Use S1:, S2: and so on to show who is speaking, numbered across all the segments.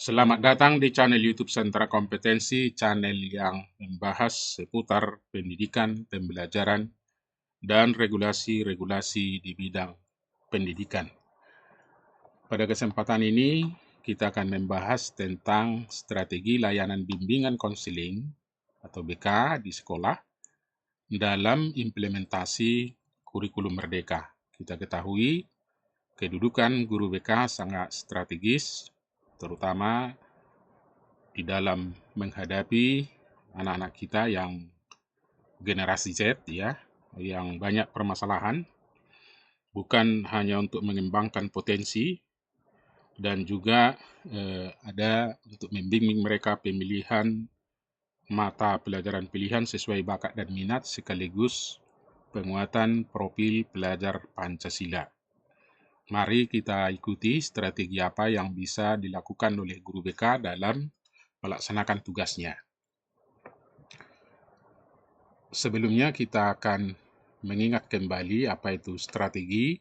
S1: Selamat datang di channel YouTube Sentra Kompetensi, channel yang membahas seputar pendidikan, pembelajaran, dan regulasi-regulasi di bidang pendidikan. Pada kesempatan ini, kita akan membahas tentang strategi layanan bimbingan konseling atau BK di sekolah dalam implementasi kurikulum Merdeka. Kita ketahui kedudukan guru BK sangat strategis, terutama di dalam menghadapi anak-anak kita yang generasi Z ya, yang banyak permasalahan, bukan hanya untuk mengembangkan potensi dan juga ada untuk membimbing mereka pemilihan mata pelajaran pilihan sesuai bakat dan minat sekaligus penguatan profil pelajar Pancasila. Mari kita ikuti strategi apa yang bisa dilakukan oleh guru BK dalam melaksanakan tugasnya. Sebelumnya kita akan mengingat kembali apa itu strategi.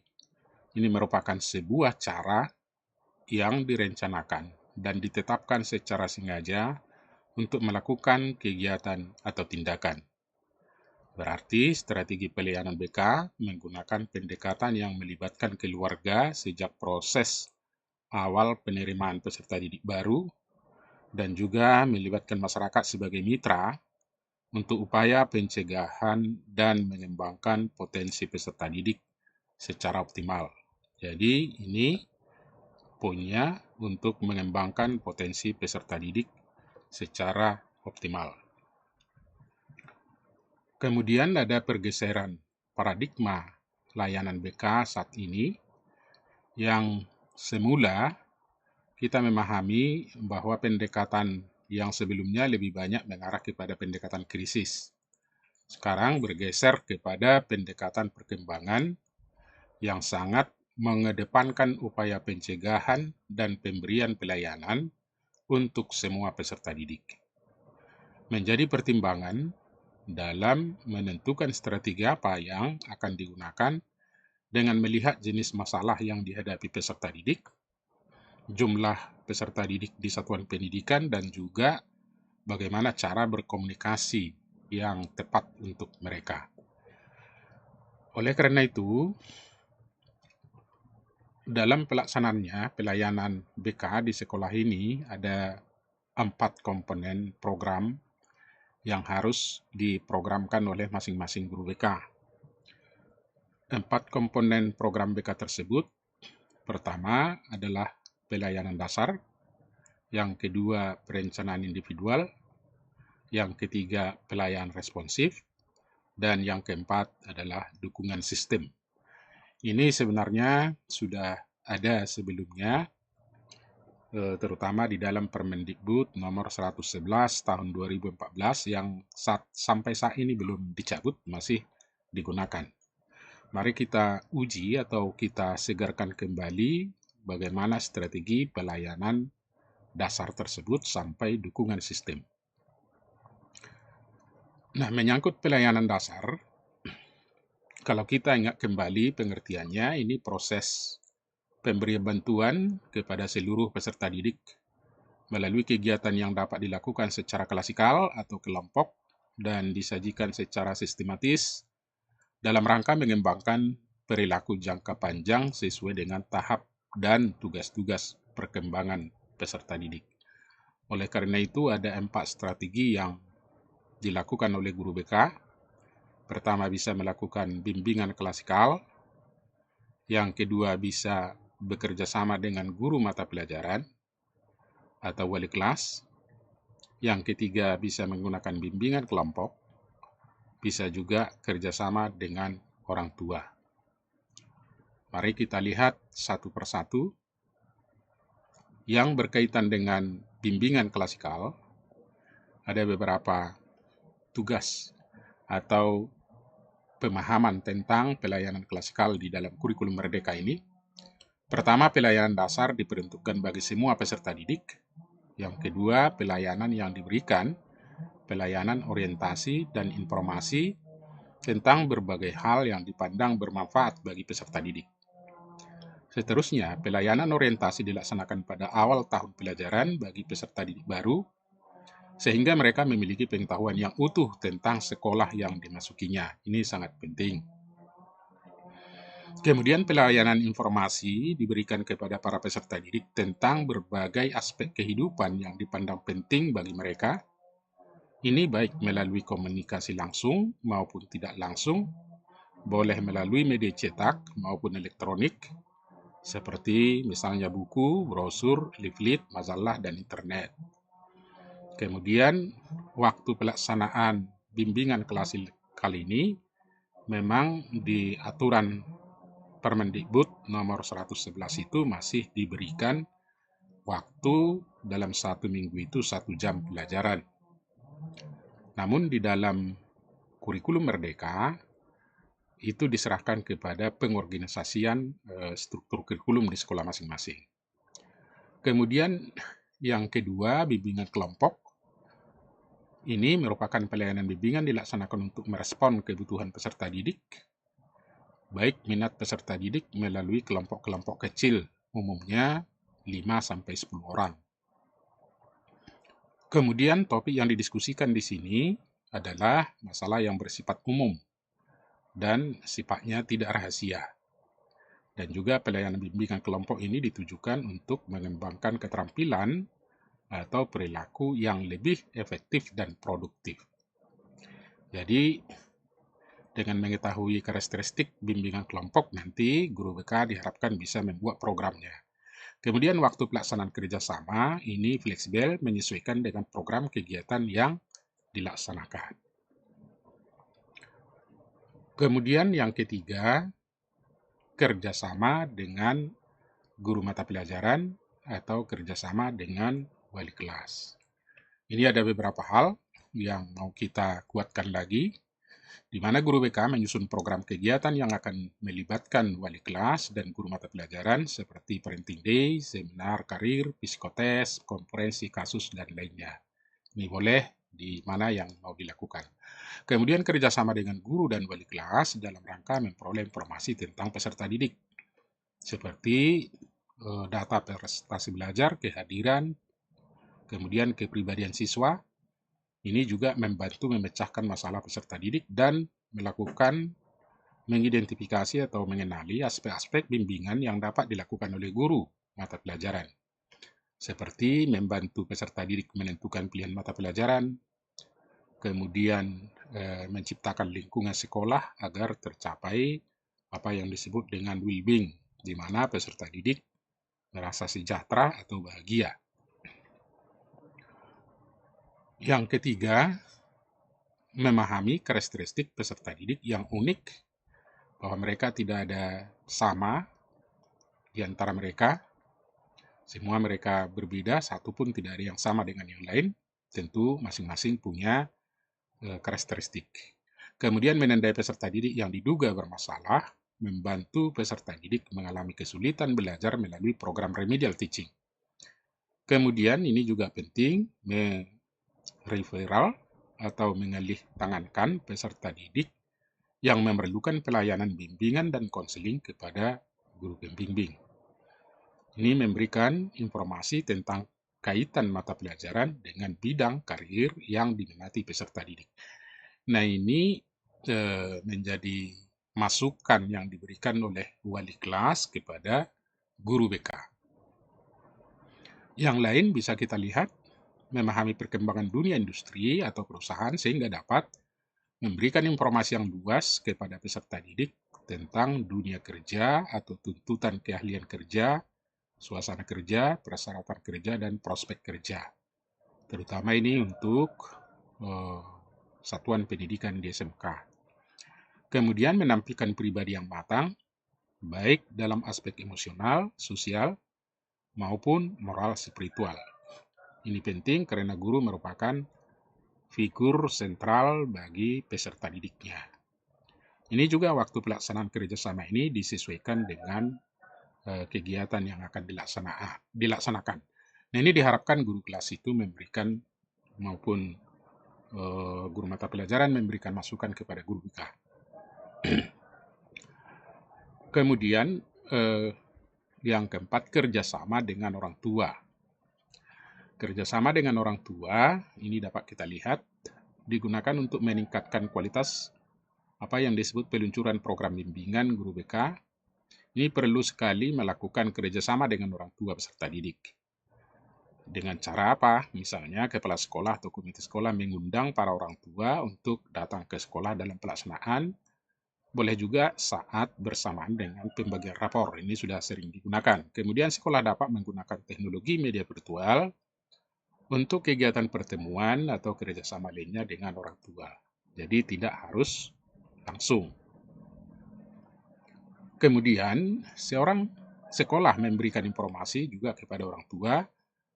S1: Ini merupakan sebuah cara yang direncanakan dan ditetapkan secara sengaja untuk melakukan kegiatan atau tindakan. Berarti strategi pelayanan BK menggunakan pendekatan yang melibatkan keluarga sejak proses awal penerimaan peserta didik baru dan juga melibatkan masyarakat sebagai mitra untuk upaya pencegahan dan mengembangkan potensi peserta didik secara optimal. Jadi ini poinnya untuk mengembangkan potensi peserta didik secara optimal. Kemudian ada pergeseran paradigma layanan BK saat ini yang semula kita memahami bahwa pendekatan yang sebelumnya lebih banyak mengarah kepada pendekatan krisis. Sekarang bergeser kepada pendekatan perkembangan yang sangat mengedepankan upaya pencegahan dan pemberian pelayanan untuk semua peserta didik. Menjadi pertimbangan dalam menentukan strategi apa yang akan digunakan dengan melihat jenis masalah yang dihadapi peserta didik, jumlah peserta didik di satuan pendidikan, dan juga bagaimana cara berkomunikasi yang tepat untuk mereka. Oleh karena itu, dalam pelaksanaannya, pelayanan BK di sekolah ini ada 4 komponen program yang harus diprogramkan oleh masing-masing guru BK. 4 komponen program BK tersebut, pertama adalah pelayanan dasar, yang kedua perencanaan individual, yang ketiga pelayanan responsif, dan yang keempat adalah dukungan sistem. Ini sebenarnya sudah ada sebelumnya, terutama di dalam Permendikbud nomor 111 tahun 2014 yang sampai saat ini belum dicabut, masih digunakan. Mari kita uji atau kita segarkan kembali bagaimana strategi pelayanan dasar tersebut sampai dukungan sistem. Nah, menyangkut pelayanan dasar, kalau kita ingat kembali pengertiannya, ini proses pemberian bantuan kepada seluruh peserta didik melalui kegiatan yang dapat dilakukan secara klasikal atau kelompok dan disajikan secara sistematis dalam rangka mengembangkan perilaku jangka panjang sesuai dengan tahap dan tugas-tugas perkembangan peserta didik. Oleh karena itu ada 4 strategi yang dilakukan oleh guru BK. Pertama, bisa melakukan bimbingan klasikal. Yang kedua, bisa bekerja sama dengan guru mata pelajaran atau wali kelas. Yang ketiga, bisa menggunakan bimbingan kelompok. Bisa juga kerjasama dengan orang tua. Mari kita lihat satu persatu. Yang berkaitan dengan bimbingan klasikal, ada beberapa tugas atau pemahaman tentang pelayanan klasikal di dalam kurikulum Merdeka ini. Pertama, pelayanan dasar diperuntukkan bagi semua peserta didik. Yang kedua, pelayanan yang diberikan, pelayanan orientasi dan informasi tentang berbagai hal yang dipandang bermanfaat bagi peserta didik. Seterusnya, pelayanan orientasi dilaksanakan pada awal tahun pelajaran bagi peserta didik baru, sehingga mereka memiliki pengetahuan yang utuh tentang sekolah yang dimasukinya. Ini sangat penting. Kemudian pelayanan informasi diberikan kepada para peserta didik tentang berbagai aspek kehidupan yang dipandang penting bagi mereka. Ini baik melalui komunikasi langsung maupun tidak langsung, boleh melalui media cetak maupun elektronik, seperti misalnya buku, brosur, leaflet, majalah, dan internet. Kemudian, waktu pelaksanaan bimbingan kelas kali ini memang di aturan Permendikbud nomor 111 itu masih diberikan waktu dalam 1 minggu itu 1 jam pelajaran. Namun di dalam kurikulum Merdeka itu diserahkan kepada pengorganisasian struktur kurikulum di sekolah masing-masing. Kemudian yang kedua, bimbingan kelompok. Ini merupakan pelayanan bimbingan dilaksanakan untuk merespon kebutuhan peserta didik, baik minat peserta didik melalui kelompok-kelompok kecil, umumnya 5-10 orang. Kemudian topik yang didiskusikan di sini adalah masalah yang bersifat umum dan sifatnya tidak rahasia. Dan juga pelayanan bimbingan kelompok ini ditujukan untuk mengembangkan keterampilan atau perilaku yang lebih efektif dan produktif. Jadi, dengan mengetahui karakteristik bimbingan kelompok, nanti guru BK diharapkan bisa membuat programnya. Kemudian waktu pelaksanaan kerjasama ini fleksibel menyesuaikan dengan program kegiatan yang dilaksanakan. Kemudian yang ketiga, kerjasama dengan guru mata pelajaran atau kerjasama dengan wali kelas. Ini ada beberapa hal yang mau kita kuatkan lagi, di mana guru BK menyusun program kegiatan yang akan melibatkan wali kelas dan guru mata pelajaran seperti parenting day, seminar karir, psikotes, konferensi kasus, dan lainnya. Ini boleh di mana yang mau dilakukan. Kemudian kerjasama dengan guru dan wali kelas dalam rangka memperoleh informasi tentang peserta didik, seperti data prestasi belajar, kehadiran, kemudian kepribadian siswa. Ini juga membantu memecahkan masalah peserta didik dan melakukan mengidentifikasi atau mengenali aspek-aspek bimbingan yang dapat dilakukan oleh guru mata pelajaran, seperti membantu peserta didik menentukan pilihan mata pelajaran, kemudian menciptakan lingkungan sekolah agar tercapai apa yang disebut dengan well-being, di mana peserta didik merasa sejahtera atau bahagia. Yang ketiga, memahami karakteristik peserta didik yang unik, bahwa mereka tidak ada sama di antara mereka. Semua mereka berbeda, satu pun tidak ada yang sama dengan yang lain. Tentu masing-masing punya karakteristik. Kemudian menandai peserta didik yang diduga bermasalah, membantu peserta didik mengalami kesulitan belajar melalui program remedial teaching. Kemudian ini juga penting, referral atau mengalih tangankan peserta didik yang memerlukan pelayanan bimbingan dan konseling kepada guru pembimbing. Ini memberikan informasi tentang kaitan mata pelajaran dengan bidang karir yang diminati peserta didik. Nah, ini menjadi masukan yang diberikan oleh wali kelas kepada guru BK. Yang lain bisa kita lihat, memahami perkembangan dunia industri atau perusahaan sehingga dapat memberikan informasi yang luas kepada peserta didik tentang dunia kerja atau tuntutan keahlian kerja, suasana kerja, persyaratan kerja, dan prospek kerja. Terutama ini untuk satuan pendidikan di SMK. Kemudian menampilkan pribadi yang matang, baik dalam aspek emosional, sosial, maupun moral spiritual. Ini penting karena guru merupakan figur sentral bagi peserta didiknya. Ini juga waktu pelaksanaan kerjasama ini disesuaikan dengan kegiatan yang akan dilaksanakan. Nah, ini diharapkan guru kelas itu memberikan maupun guru mata pelajaran memberikan masukan kepada guru BK. Kemudian Yang keempat, kerjasama dengan orang tua. Kerjasama dengan orang tua ini dapat kita lihat digunakan untuk meningkatkan kualitas apa yang disebut peluncuran program bimbingan guru BK. Ini perlu sekali melakukan kerjasama dengan orang tua peserta didik. Dengan cara apa? Misalnya kepala sekolah atau komite sekolah mengundang para orang tua untuk datang ke sekolah dalam pelaksanaan. Boleh juga saat bersamaan dengan pembagian rapor. Ini sudah sering digunakan. Kemudian sekolah dapat menggunakan teknologi media virtual untuk kegiatan pertemuan atau kerjasama lainnya dengan orang tua. Jadi tidak harus langsung. Kemudian seorang sekolah memberikan informasi juga kepada orang tua,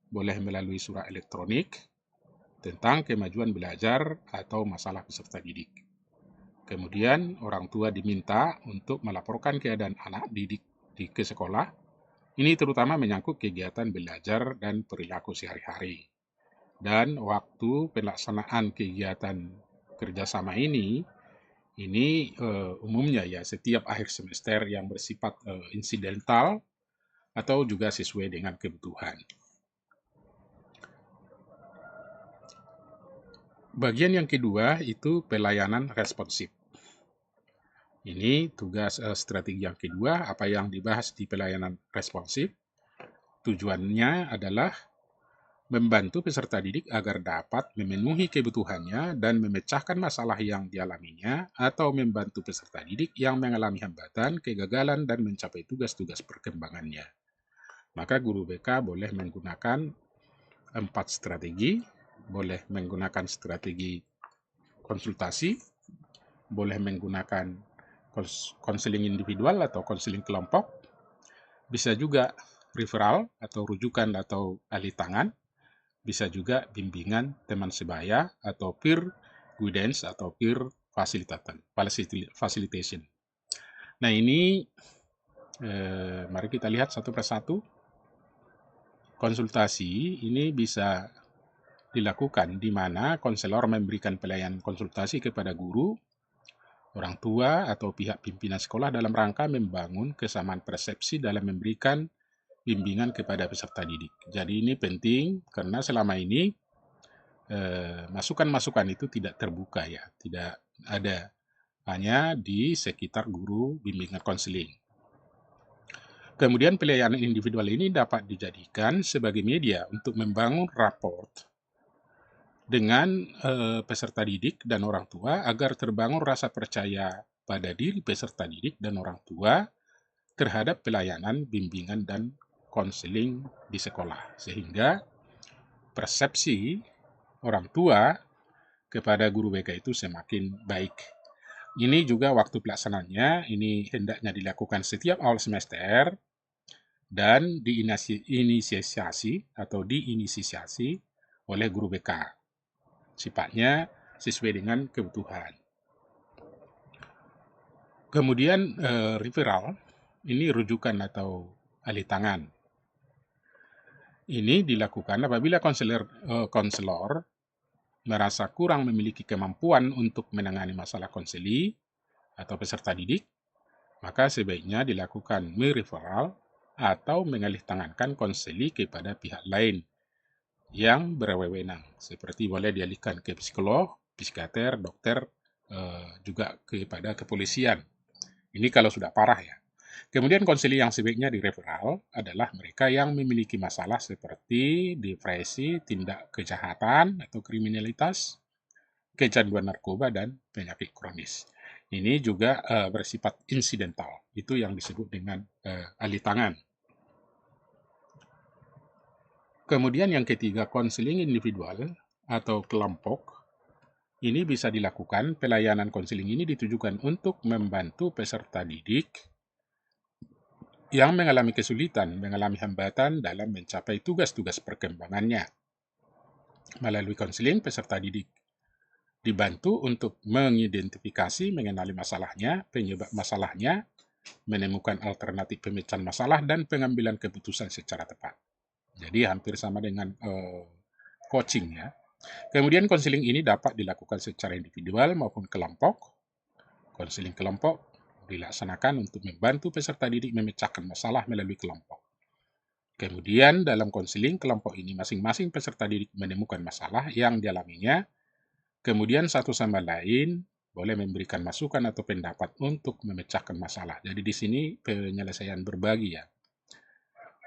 S1: boleh melalui surat elektronik tentang kemajuan belajar atau masalah peserta didik. Kemudian orang tua diminta untuk melaporkan keadaan anak didik ke sekolah. Ini terutama menyangkut kegiatan belajar dan perilaku sehari-hari. Dan waktu pelaksanaan kegiatan kerjasama ini umumnya ya setiap akhir semester yang bersifat insidental atau juga sesuai dengan kebutuhan. Bagian yang kedua itu pelayanan responsif. Ini tugas strategi yang kedua, apa yang dibahas di pelayanan responsif. Tujuannya adalah membantu peserta didik agar dapat memenuhi kebutuhannya dan memecahkan masalah yang dialaminya atau membantu peserta didik yang mengalami hambatan, kegagalan, dan mencapai tugas-tugas perkembangannya. Maka guru BK boleh menggunakan 4 strategi, boleh menggunakan strategi konsultasi, boleh menggunakan konseling individual atau konseling kelompok, bisa juga referral atau rujukan atau ahli tangan, bisa juga bimbingan teman sebaya atau peer guidance atau peer facilitation. Nah ini mari kita lihat satu persatu. Konsultasi ini bisa dilakukan di mana konselor memberikan pelayanan konsultasi kepada guru, orang tua, atau pihak pimpinan sekolah dalam rangka membangun kesamaan persepsi dalam memberikan bimbingan kepada peserta didik. Jadi ini penting karena selama ini masukan-masukan itu tidak terbuka ya, tidak ada, hanya di sekitar guru bimbingan konseling. Kemudian pelayanan individual ini dapat dijadikan sebagai media untuk membangun raport dengan peserta didik dan orang tua agar terbangun rasa percaya pada diri peserta didik dan orang tua terhadap pelayanan bimbingan dan konseling di sekolah, sehingga persepsi orang tua kepada guru BK itu semakin baik. Ini juga waktu pelaksanaannya, ini hendaknya dilakukan setiap awal semester dan diinisiasi oleh guru BK. Sifatnya sesuai dengan kebutuhan. Kemudian referral, ini rujukan atau ahli tangan. Ini dilakukan apabila konselor merasa kurang memiliki kemampuan untuk menangani masalah konseli atau peserta didik, maka sebaiknya dilakukan referral atau mengalihtangankan konseli kepada pihak lain yang berwenang, seperti boleh dialihkan ke psikolog, psikiater, dokter, juga kepada kepolisian. Ini kalau sudah parah ya. Kemudian konseli yang sebaiknya direferal adalah mereka yang memiliki masalah seperti depresi, tindak kejahatan atau kriminalitas, kecanduan narkoba, dan penyakit kronis. Ini juga bersifat insidental, itu yang disebut dengan ahli tangan. Kemudian yang ketiga, konseling individual atau kelompok. Ini bisa dilakukan, pelayanan konseling ini ditujukan untuk membantu peserta didik yang mengalami kesulitan, mengalami hambatan dalam mencapai tugas-tugas perkembangannya. Melalui konseling, peserta didik dibantu untuk mengidentifikasi, mengenali masalahnya, penyebab masalahnya, menemukan alternatif pemecahan masalah, dan pengambilan keputusan secara tepat. Jadi hampir sama dengan coaching ya. Kemudian konseling ini dapat dilakukan secara individual maupun kelompok. Konseling kelompok dilaksanakan untuk membantu peserta didik memecahkan masalah melalui kelompok. Kemudian dalam konseling kelompok ini masing-masing peserta didik menemukan masalah yang dialaminya, kemudian satu sama lain boleh memberikan masukan atau pendapat untuk memecahkan masalah. Jadi di sini penyelesaian berbagi ya.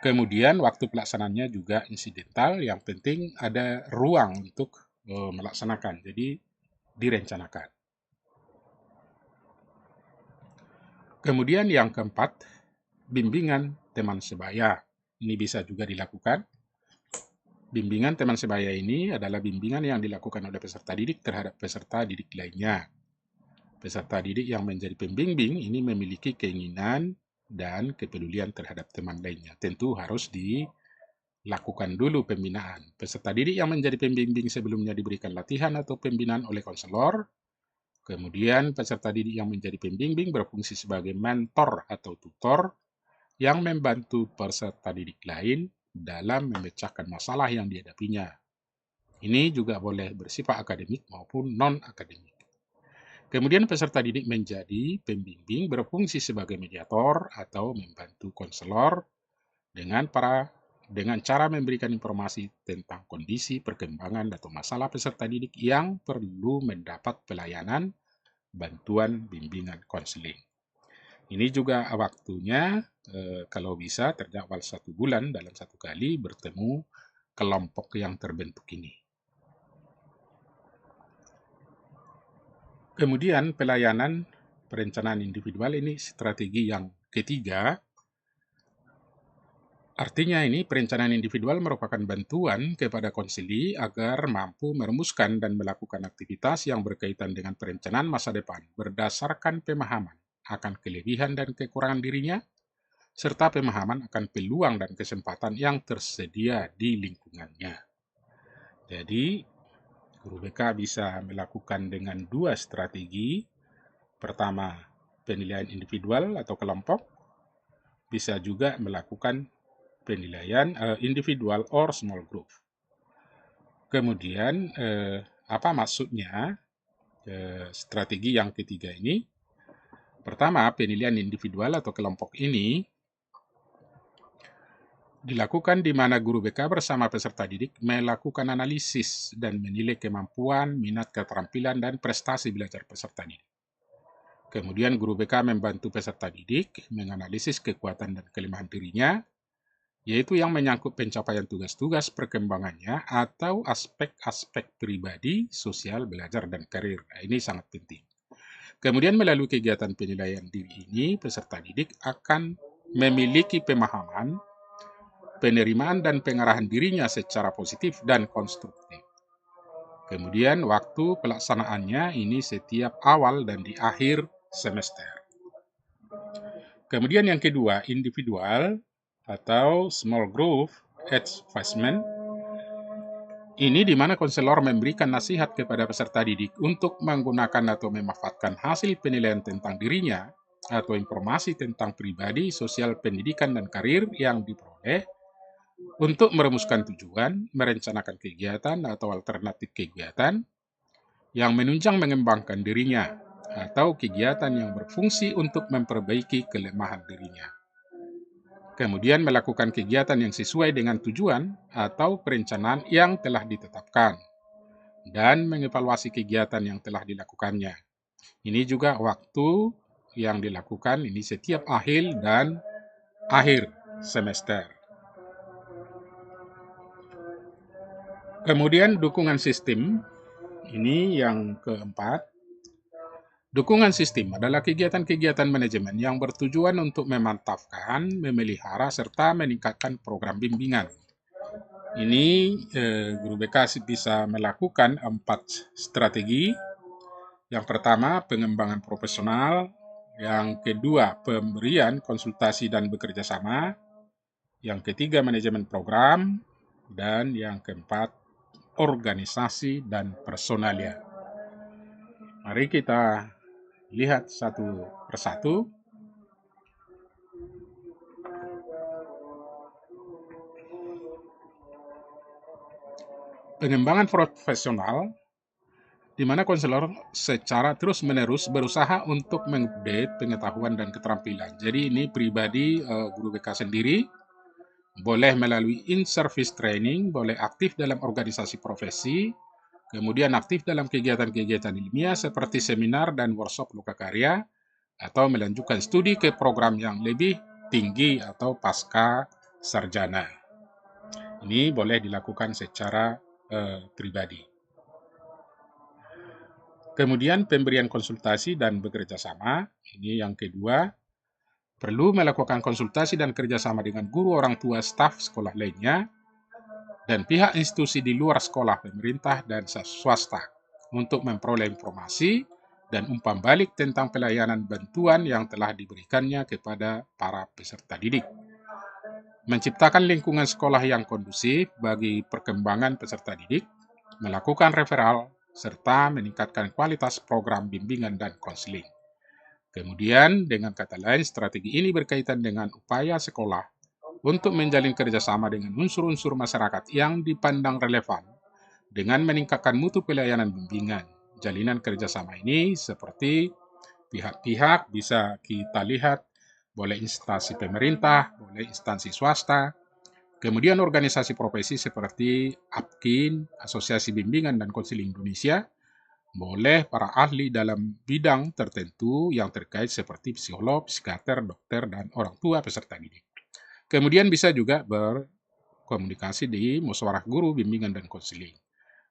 S1: Kemudian waktu pelaksanaannya juga insidental, yang penting ada ruang untuk melaksanakan, jadi direncanakan. Kemudian yang keempat, bimbingan teman sebaya. Ini bisa juga dilakukan. Bimbingan teman sebaya ini adalah bimbingan yang dilakukan oleh peserta didik terhadap peserta didik lainnya. Peserta didik yang menjadi pembimbing ini memiliki keinginan dan kepedulian terhadap teman lainnya. Tentu harus dilakukan dulu pembinaan. Peserta didik yang menjadi pembimbing sebelumnya diberikan latihan atau pembinaan oleh konselor. Kemudian peserta didik yang menjadi pembimbing berfungsi sebagai mentor atau tutor yang membantu peserta didik lain dalam memecahkan masalah yang dihadapinya. Ini juga boleh bersifat akademik maupun non-akademik. Kemudian peserta didik menjadi pembimbing berfungsi sebagai mediator atau membantu konselor dengan cara memberikan informasi tentang kondisi, perkembangan, atau masalah peserta didik yang perlu mendapat pelayanan bantuan bimbingan konseling. Ini juga waktunya kalau bisa terjadwal 1 bulan dalam 1 kali bertemu kelompok yang terbentuk ini. Kemudian pelayanan perencanaan individual ini strategi yang ketiga. Artinya ini perencanaan individual merupakan bantuan kepada konseli agar mampu merumuskan dan melakukan aktivitas yang berkaitan dengan perencanaan masa depan berdasarkan pemahaman akan kelebihan dan kekurangan dirinya, serta pemahaman akan peluang dan kesempatan yang tersedia di lingkungannya. Jadi, guru BK bisa melakukan dengan 2 strategi. Pertama, penilaian individual atau kelompok. Bisa juga melakukan penilaian individual or small group. Kemudian, apa maksudnya strategi yang ketiga ini? Pertama, penilaian individual atau kelompok ini dilakukan di mana guru BK bersama peserta didik melakukan analisis dan menilai kemampuan, minat, keterampilan, dan prestasi belajar peserta didik. Kemudian guru BK membantu peserta didik menganalisis kekuatan dan kelemahan dirinya, yaitu yang menyangkut pencapaian tugas-tugas perkembangannya atau aspek-aspek pribadi, sosial, belajar, dan karir. Nah, ini sangat penting. Kemudian melalui kegiatan penilaian diri ini, peserta didik akan memiliki pemahaman, penerimaan, dan pengarahan dirinya secara positif dan konstruktif. Kemudian waktu pelaksanaannya ini setiap awal dan di akhir semester. Kemudian yang kedua, individual atau small group advisement. Ini di mana konselor memberikan nasihat kepada peserta didik untuk menggunakan atau memanfaatkan hasil penilaian tentang dirinya atau informasi tentang pribadi, sosial, pendidikan, dan karir yang diperoleh untuk merumuskan tujuan, merencanakan kegiatan atau alternatif kegiatan yang menunjang mengembangkan dirinya atau kegiatan yang berfungsi untuk memperbaiki kelemahan dirinya. Kemudian melakukan kegiatan yang sesuai dengan tujuan atau perencanaan yang telah ditetapkan dan mengevaluasi kegiatan yang telah dilakukannya. Ini juga waktu yang dilakukan ini setiap akhir dan akhir semester. Kemudian dukungan sistem, ini yang keempat. Dukungan sistem adalah kegiatan-kegiatan manajemen yang bertujuan untuk memantapkan, memelihara, serta meningkatkan program bimbingan. Ini guru BK bisa melakukan 4 strategi. Yang pertama, pengembangan profesional. Yang kedua, pemberian konsultasi dan bekerja sama. Yang ketiga, manajemen program. Dan yang keempat, organisasi dan personalia. Mari kita lihat satu persatu. Pengembangan profesional, di mana konselor secara terus-menerus berusaha untuk mengupdate pengetahuan dan keterampilan. Jadi ini pribadi guru BK sendiri boleh melalui in-service training, boleh aktif dalam organisasi profesi, kemudian aktif dalam kegiatan-kegiatan ilmiah seperti seminar dan workshop lokakarya, atau melanjutkan studi ke program yang lebih tinggi atau pasca sarjana. Ini boleh dilakukan secara pribadi. Kemudian pemberian konsultasi dan bekerja sama, ini yang kedua, perlu melakukan konsultasi dan kerjasama dengan guru, orang tua, staf sekolah lainnya, dan pihak institusi di luar sekolah, pemerintah, dan swasta untuk memperoleh informasi dan umpan balik tentang pelayanan bantuan yang telah diberikannya kepada para peserta didik. Menciptakan lingkungan sekolah yang kondusif bagi perkembangan peserta didik, melakukan referral, serta meningkatkan kualitas program bimbingan dan konseling. Kemudian, dengan kata lain, strategi ini berkaitan dengan upaya sekolah untuk menjalin kerjasama dengan unsur-unsur masyarakat yang dipandang relevan dengan meningkatkan mutu pelayanan bimbingan. Jalinan kerjasama ini seperti pihak-pihak bisa kita lihat, boleh instansi pemerintah, boleh instansi swasta, kemudian organisasi profesi seperti APKIN, Asosiasi Bimbingan dan Konseling Indonesia, boleh para ahli dalam bidang tertentu yang terkait seperti psikolog, psikiater, dokter, dan orang tua peserta didik. Kemudian bisa juga berkomunikasi di musyawarah guru, bimbingan, dan konseling.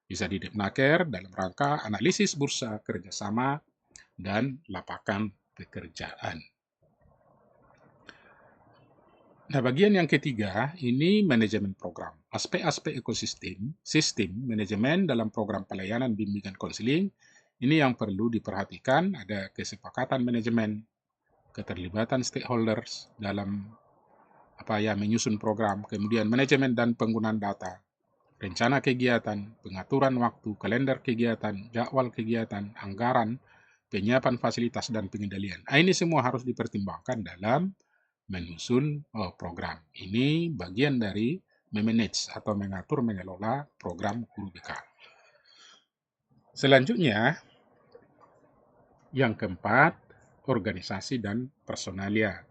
S1: Bisa di Depnaker dalam rangka analisis bursa kerjasama dan lapangan pekerjaan. Nah, bagian yang ketiga, ini manajemen program. Aspek-aspek ekosistem, sistem manajemen dalam program pelayanan bimbingan konseling, ini yang perlu diperhatikan, ada kesepakatan manajemen, keterlibatan stakeholders dalam menyusun program, kemudian manajemen dan penggunaan data, rencana kegiatan, pengaturan waktu, kalender kegiatan, jadwal kegiatan, anggaran, penyiapan fasilitas, dan pengendalian. Ini semua harus dipertimbangkan dalam menyusun program. Ini bagian dari memanage atau mengatur mengelola program guru BK. Selanjutnya, yang keempat, organisasi dan personalia.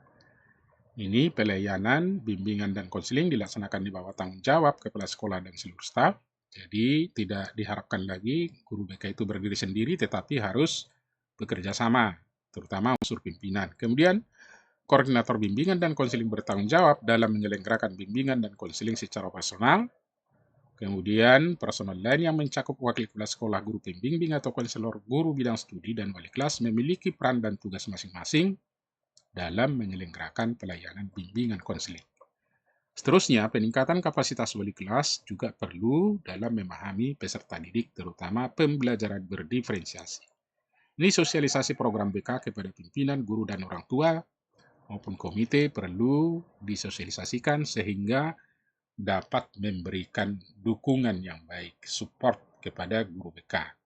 S1: Ini pelayanan, bimbingan, dan konseling dilaksanakan di bawah tanggung jawab kepala sekolah dan seluruh staf. Jadi tidak diharapkan lagi guru BK itu berdiri sendiri, tetapi harus bekerja sama, terutama unsur pimpinan. Kemudian, koordinator bimbingan dan konseling bertanggung jawab dalam menyelenggarakan bimbingan dan konseling secara personal. Kemudian, personal lain yang mencakup wakil kepala sekolah, guru pembimbing atau konselor, guru bidang studi, dan wali kelas memiliki peran dan tugas masing-masing dalam menyelenggarakan pelayanan bimbingan konseling. Seterusnya, peningkatan kapasitas wali kelas juga perlu dalam memahami peserta didik, terutama pembelajaran berdiferensiasi. Ini sosialisasi program BK kepada pimpinan, guru, dan orang tua maupun komite perlu disosialisasikan sehingga dapat memberikan dukungan yang baik, support kepada guru BK.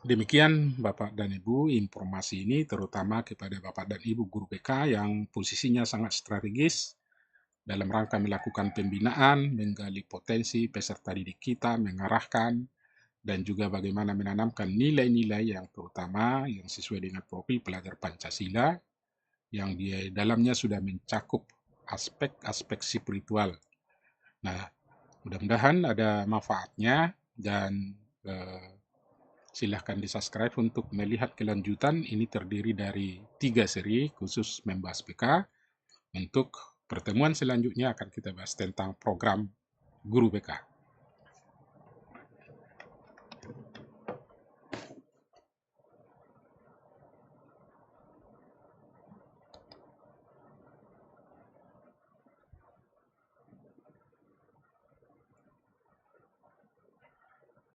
S1: Demikian Bapak dan Ibu, informasi ini terutama kepada Bapak dan Ibu guru BK yang posisinya sangat strategis dalam rangka melakukan pembinaan, menggali potensi peserta didik kita, mengarahkan, dan juga bagaimana menanamkan nilai-nilai yang terutama yang sesuai dengan profil pelajar Pancasila, yang di dalamnya sudah mencakup aspek-aspek spiritual. Nah, mudah-mudahan ada manfaatnya dan silahkan di-subscribe untuk melihat kelanjutan. Ini terdiri dari 3 seri khusus membahas BK. Untuk pertemuan selanjutnya akan kita bahas tentang program guru BK.